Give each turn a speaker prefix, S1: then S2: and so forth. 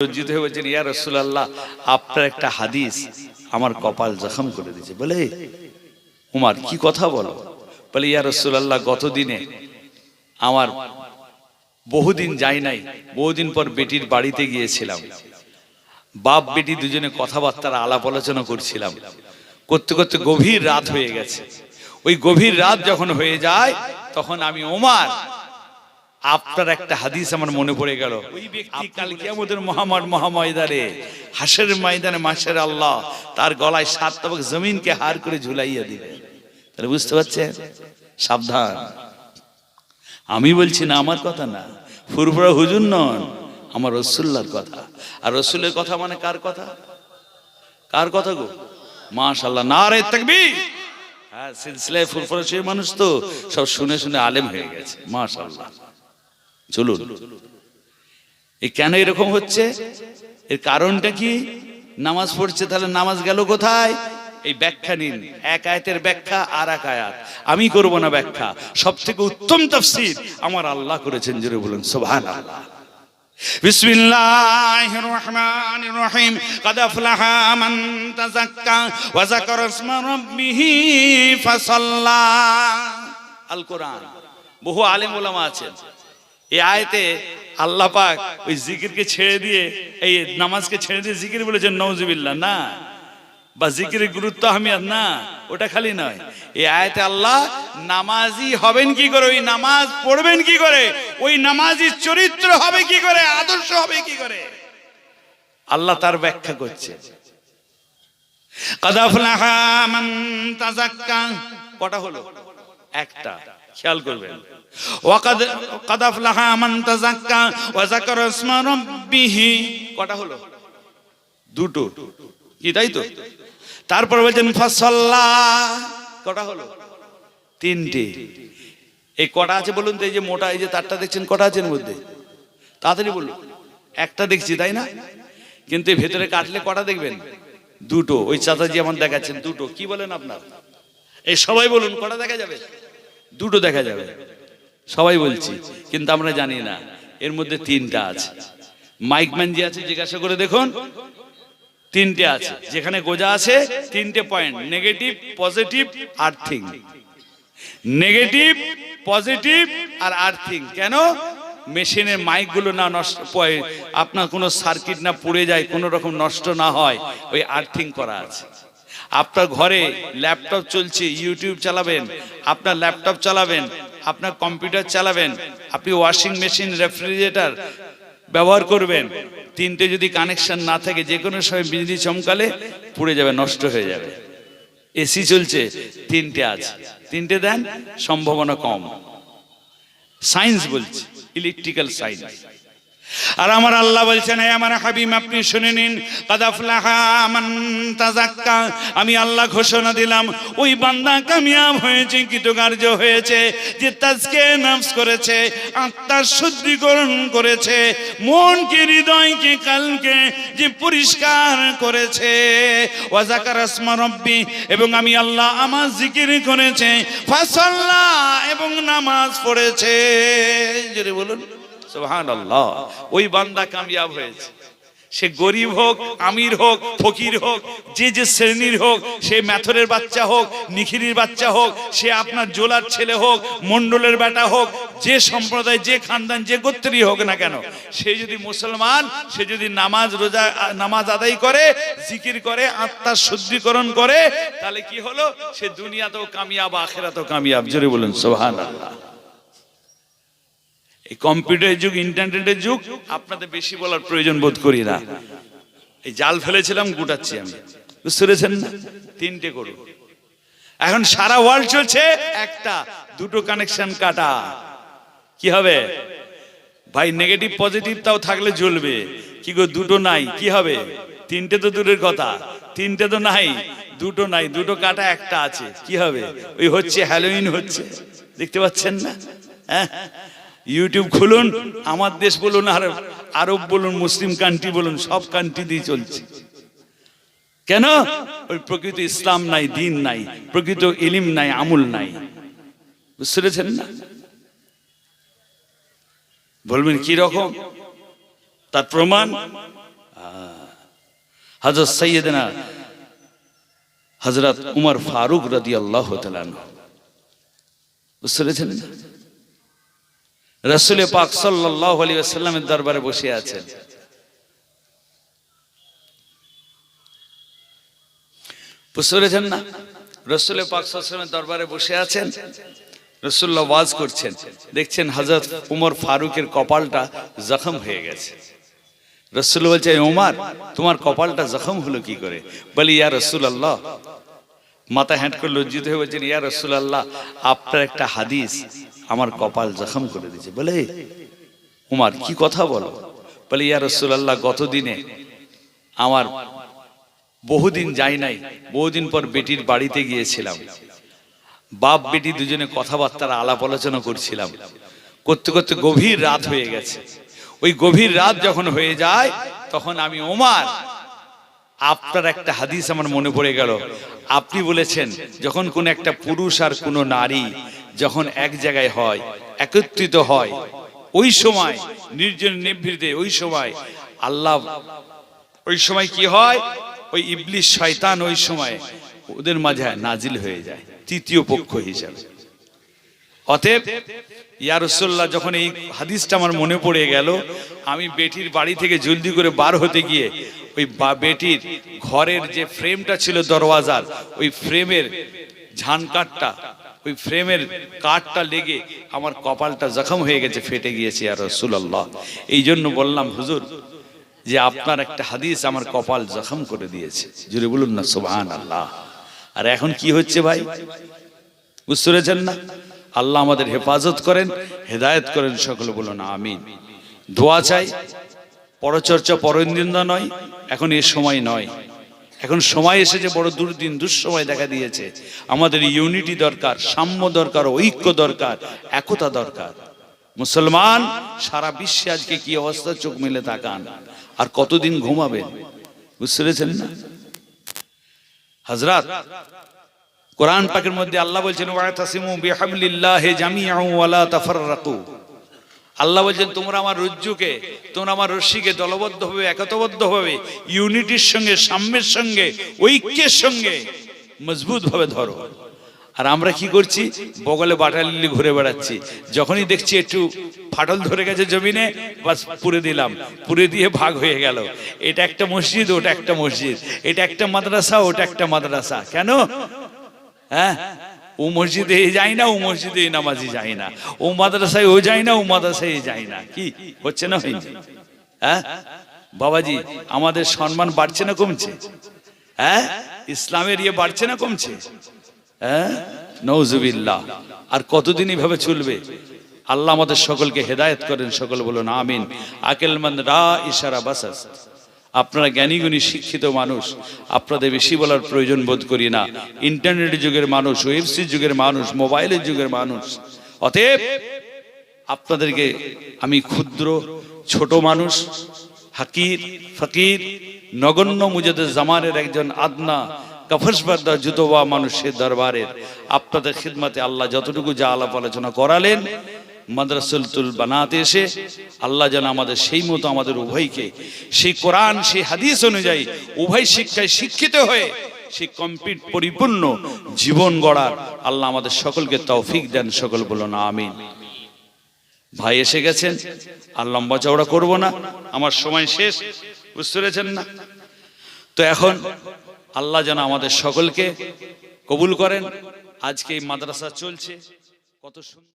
S1: লজ্জিত হয়ে বলছেন, ইয়া রাসূলুল্লাহ, আপনার একটা হাদিস আমার কপাল জখম করে দিয়েছে। বলে, উমার কি কথা বলো? বলে, ইয়া রাসূলুল্লাহ, গত দিনে আমার বহুদিন যাই নাই, বহুদিন পর বেটির বাড়িতে গিয়েছিলাম। বাপ বেটি দুজনে কথাবার্তার আলাপ আলোচনা করছিলাম, করতে করতে গভীর রাত হয়ে গেছে। ওই গভীর রাত যখন হয়ে যায়, তখন আমি ওমর, আপনার একটা হাদিস আমার মনে পড়ে গেল। ওই ব্যক্তি কাল কিয়ামতের মহাময়দানে, হাসরের ময়দানে মাশাআল্লাহ আল্লাহ তার গলায় 7 তবক জমিনকে হার করে ঝুলাইয়া দিবে। তাহলে বুঝতে পারছেন? সাবধান। আমি বলছি না, আমার কথা না, ফুরফুরা হুজুর নন, আমার রাসূলুল্লাহর কথা। আর রাসূলের কথা মানে কার কথা? কার কথা গো? মাশাআল্লাহ, নারে তাকবীর। হ্যাঁ, সিলসিলায় ফুরফুরা সেই মানুষ তো সব শুনে শুনে আলেম হয়ে গেছে। মাশাআল্লাহ। চলুন, এই কেন এরকম হচ্ছে, এর কারণটা কি? নামাজ পড়ছে, তাহলে নামাজ গেল কোথায়? এই ব্যাখ্যা নিন, এক আয়াতের ব্যাখ্যা আর এক আয়াত। আমি করব না ব্যাখ্যা, সবথেকে উত্তম তাফসীর আমার আল্লাহ করেছেন। জোরে বলুন সুবহানাল্লাহ। বিসমিল্লাহির রহমানির রহিম। কাদ আফলাহা মান তাযাক্কা ওয়া যাকারা ইসমা রাব্বিহি ফাসাল্লা। আল কোরআন। বহু আলেম ওলামা আছেন, এই আয়াতে আল্লাহ পাক ওই জিকিরকে ছেড়ে দিয়ে, এই নামাজকে ছেড়ে দিয়ে জিকির বলেছেন, নাউজুবিল্লাহ না, বা জিকিরের গুরুত্ব আহমিয়ত না, ওটা খালি নয়। এই আয়াতে আল্লাহ নামাজি হবেন কি করে, ওই নামাজ পড়বেন কি করে, ওই নামাজির চরিত্র হবে কি করে, আদর্শ হবে কি করে, আল্লাহ তার ব্যাখ্যা করছে। কাদ আফলাহা মান তাযাক্কা, কটা হলো? একটা, খেয়াল করবেন। কাদ আফলাহা মান তাযাক্কা ওয়া যাকারা ইসমা রাব্বিহি, কটা হলো? দুটো, কি তাই তো? তারপর বলছেন ফাসাল্লা, কটা হলো? তিনটে। এই কটা আছে বলুন তো? এই যে মোটা এই যে তারটা দেখছেন, কটা আছে এর মধ্যে? তাড়াতাড়ি বলুন। একটা দেখছি, তাই না? কিন্তু এই ভেতরে কাটলে কটা দেখবেন? দুটো। ওই চাচাজি আমার দেখাচ্ছেন দুটো। কি বলেন আপনার? এই সবাই বলুন, কটা দেখা যাবে? দুটো দেখা যাবে, সবাই বলছি, কিন্তু আমরা জানি না এর মধ্যে তিনটা আছে। মাইকম্যান যে আছে জিজ্ঞাসা করে দেখুন, তিনটে আছে। যেখানে গোজা আছে তিনটে point, negative, positive, earthing. Negative, positive আর আর্থিং। কেন? মেশিনের মাইকগুলো না নষ্ট, আপনার কোনো সার্কিট না পুড়ে যায়, কোনো রকম নষ্ট না হয়, ওই আর্থিং করা আছে। আপনার ঘরে ল্যাপটপ চলছে, ইউটিউব চালাবেন, আপনার ল্যাপটপ চালাবেন, আপনার কম্পিউটার চালাবেন, আপনি ওয়াশিং মেশিন, রেফ্রিজারেটর ব্যবহার করবেন, তিনটে যদি কানেকশন না থাকে, যে কোনো সময় বিজলি চমকালে পুড়ে যাবে, নষ্ট হয়ে যাবে। এসি চলছে, তিনটে আছে, তিনটে দেন, সম্ভাবনা কম। সায়েন্স বলছে, ইলেকট্রিক্যাল সায়েন্স। আর আমার আল্লাহ বলছেন, হে আমার হাবিব, আপনি শুনে নিন, কাদ আফলাহা মান তাযাক্কা, আমি আল্লাহ ঘোষণা দিলাম, ওই বান্দা কামিয়াব হয়েছে, কৃতকার্য হয়েছে, যে তাজকিয়ে নফস করেছে, আত্মার শুদ্ধিকরণ করেছে, মনকে, হৃদয়কে, কালকে যে পরিষ্কার করেছে। ওয়া যাকারা ইসমা রাব্বি, এবং আমি আল্লাহ আমার জিকির করেছে, ফাসাল্লা, এবং নামাজ পড়েছে। জোরে বলুন সুবহানাল্লাহ। ওই বান্দা কামিয়াব হয়েছে। সে গরিব হোক, আমির হোক, ফকির হোক, যে যে শ্রেণীর হোক, সে মেথরের বাচ্চা হোক, নিখিরির বাচ্চা হোক, সে আপনার জোলার ছেলে হোক, মন্ডলের বেটা হোক, যে সম্প্রদায়, যে খানদান, যে গোত্রেরই হোক না কেন, সে যদি মুসলমান, সে যদি নামাজ, রোজা, নামাজ আদায় করে, জিকির করে, আত্মার শুদ্ধিকরণ করে, তাহলে কি হলো? সে দুনিয়াতেও কামিয়াব, আখিরাতেও কামিয়াব। জোরে বলুন সুবহানাল্লাহ। এই কম্পিউটারের যুগ, ইন্টারনেটের যুগ, আপনাদের বেশি বলার প্রয়োজন বোধ করি না। এই জাল ফেলেছিলাম, গুটাচ্ছি আমি, বুঝতে পেরেছেন না? তিনটে করুন। এখন সারা ওয়ার্ল্ড চলছে একটা, দুটো কানেকশন কাটা। কি হবে ভাই? নেগেটিভ পজিটিভ তাও থাকলে জ্বলবে, কি গো দুটো নাই, কি হবে? তিনটে তো দূরের কথা, তিনটে তো নাই, দুটো নাই, দুটো কাটা, একটা আছে, কি হবে? ওই হচ্ছে হ্যালোইন হচ্ছে, দেখতে পাচ্ছেন না? হ্যাঁ, ইউটিউব খুলুন, আমার দেশ বলুন, আর আরব বলুন, মুসলিম কান্ট্রি বলুন, সব কান্ট্রি দিয়ে চলছে। কেন? ওই প্রকৃত ইসলাম নাই, দিন নাই, প্রকৃত ইলম নাই, আমল নাই। বুঝতে পেরেছেন না? বলবেন কি রকম? তার প্রমাণ হযরত সাইয়েদনা হযরত উমর ফারুক রাদিয়াল্লাহু তাআলা আনহু, বুঝতে পেরেছেন? রাসূল পাক সাল্লাল্লাহু আলাইহি ওয়াসাল্লামের দরবারে বসে আছেন। বুঝতে পেরেছেন না? রাসূল পাক সাল্লাল্লাহু আলাইহি ওয়াসাল্লামের দরবারে বসে আছেন, রাসূলুল্লাহ ওয়াজ করছেন, দেখছেন হযরত উমর ফারুকের কপালটা জখম হয়ে গেছে। রাসূল বলছে, উমর তোমার কপালটা জখম হলো কি করে? বলি, ইয়া রাসূলুল্লাহ, মাথা হ্যান্ড করে লজ্জিত হয়ে বলছেন, ইয়া রাসূলুল্লাহ, আপনার একটা হাদিস আমার কপাল জখম করে দিয়েছে। বলে, উমর কি কথা বলো? বলে, ইয়া রাসূলুল্লাহ, গত দিনে আমার বহুদিন যাই নাই, বহুদিন পর বেটির বাড়িতে গিয়েছিলাম। বাপ বেটি দুজনে কথাবার্তা আলাপ আলোচনা করছিলাম, করতে করতে গভীর রাত হয়ে গেছে। ওই গভীর রাত যখন হয়ে যায়, তখন আমি ওমর, আপনার একটা হাদিস আমার মনে পড়ে গেল। আপনি বলেছেন, যখন কোন একটা পুরুষ আর কোন নারী যখন এক জায়গায় হয়, একত্রিত হয়, ওই সময় নির্জন নিভৃতে, ওই সময় আল্লাহ, ওই সময় কি হয়, ওই ইবলিস শয়তান ওই সময় ওদের মাঝে নাজিল হয়ে যায় তৃতীয় পক্ষ হিসাবে। অতএব ইয়া রাসূলুল্লাহ, যখন এই হাদিসটা আমার মনে পড়ে গেল, আমি বেটির বাড়ি থেকে জলদি করে বার হতে গিয়ে ওই বেটির ঘরের যে ফ্রেমটা ছিল দরওয়াজার, ওই ফ্রেমের ঝানকাটটা, ওই ফ্রেমের কাঠটা লেগে আমার কপালটা জখম হয়ে গেছে, ফেটে গিয়েছে ইয়া রাসূলুল্লাহ। এই জন্য বললাম হুজুর, যে আপনার একটা হাদিস আমার কপাল জখম করে দিয়েছে। জুড়ে বলুন না সুবহানাল্লাহ। আর এখন কি হচ্ছে ভাই, বুঝতে পেরেছেন না? আল্লাহ আমাদের হেফাজত করেন, হেদায়েত করেন, সকলে বলুন আমিন। দোয়া চাই, পরচর্চা পরনিন্দা নয়, এখন এ সময় নয়। এখন সময় এসেছে বড় দুঃসময় দেখা দিয়েছে। আমাদের ইউনিটি দরকার, সাম্য দরকার, ঐক্য দরকার, একতা দরকার। মুসলমান সারা বিশ্বে আজকে কি অবস্থা, চোখ মেলে তাকান। আর কতদিন ঘুমাবেন, বুঝতে পেরেছেন না? হযরত কোরআন পাকের মধ্যে আল্লাহ বলছেন, ওয়াতাসিমু বিহাবলিল্লাহি জামিআন ওয়া লা তাফাররাকু। আল্লাহ বলছেন, তোমরা আমার রজ্জুকে, তোমরা আমার রশ্মিকে দলবদ্ধভাবে, একতাবদ্ধভাবে, ইউনিটির সঙ্গে, সাম্যের সঙ্গে, ঐক্যের সঙ্গে মজবুত ভাবে ধরো। আর আমরা কি করছি, বগলে বাটালি ঘুরে বেড়াচ্ছি। যখনই দেখছি একটু ফাটল ধরে গেছে জমিনে, বাস পুরে দিলাম, পুরে দিয়ে ভাগ হয়ে গেল। এটা একটা মসজিদ, ওটা একটা মসজিদ, এটা একটা মাদ্রাসা, ওটা একটা মাদ্রাসা। কেন? হ্যাঁ, ও মসজিদে যাই না, ও মসজিদে নামাজি যাই না, ও মাদ্রাসায় ও যাই না, ও মাদ্রাসায় যাই না। কি হচ্ছে না হয়েছে? হ্যাঁ বাবাজি, আমাদের সম্মান বাড়ছে না কমছে? হ্যাঁ, ইসলামের ইয়ে বাড়ছে না কমছে? হ্যাঁ, নাউজুবিল্লাহ। আর কতদিন এইভাবে চলবে? আল্লাহ আমাদের সকলকে হেদায়েত করেন, সকল বলুন আমিন। আকেলমন্দ রা ইশারা বাসাস। আপনারা জ্ঞানীগুণী শিক্ষিত মানুষ, আপনাদের বেশি বলার প্রয়োজন বোধ করি না। ইন্টারনেট যুগের মানুষ, ওয়েবসি যুগের মানুষ, মোবাইলের যুগের মানুষ। অতএব আপনাদেরকে আমি ক্ষুদ্র ছোট মানুষ, হাকির ফকির, নগণ্য মুজাদ্দেদ জামানের একজন আদনা কফসবাদা জুতোবা মানুষের দরবারের আপনাদের খিদমতে আল্লাহ যতটুকু যা আলাপ আলোচনা করালেন, মাদ্রাসাতুল বানাতে এসে আল্লাহ যেন আমাদের সেই মতো আমাদের উভয়কে সেই কোরআন, সেই হাদিস অনুযায়ী উভয় শিক্ষায় শিক্ষিত হয়ে সেই কমপ্লিট পরিপূর্ণ জীবন গড়ার আল্লাহ আমাদের সকলকে তৌফিক দেন, সকল বলুন আমিন। ভাই এসে গেছেন, আর লম্বা চওড়া করব না, আমার সময় শেষ, বুঝতে পেরেছেন না? তো এখন আল্লাহ যেন আমাদের সকলকে কবুল করেন। আজকে এই মাদ্রাসা চলছে, কত সুন্দর।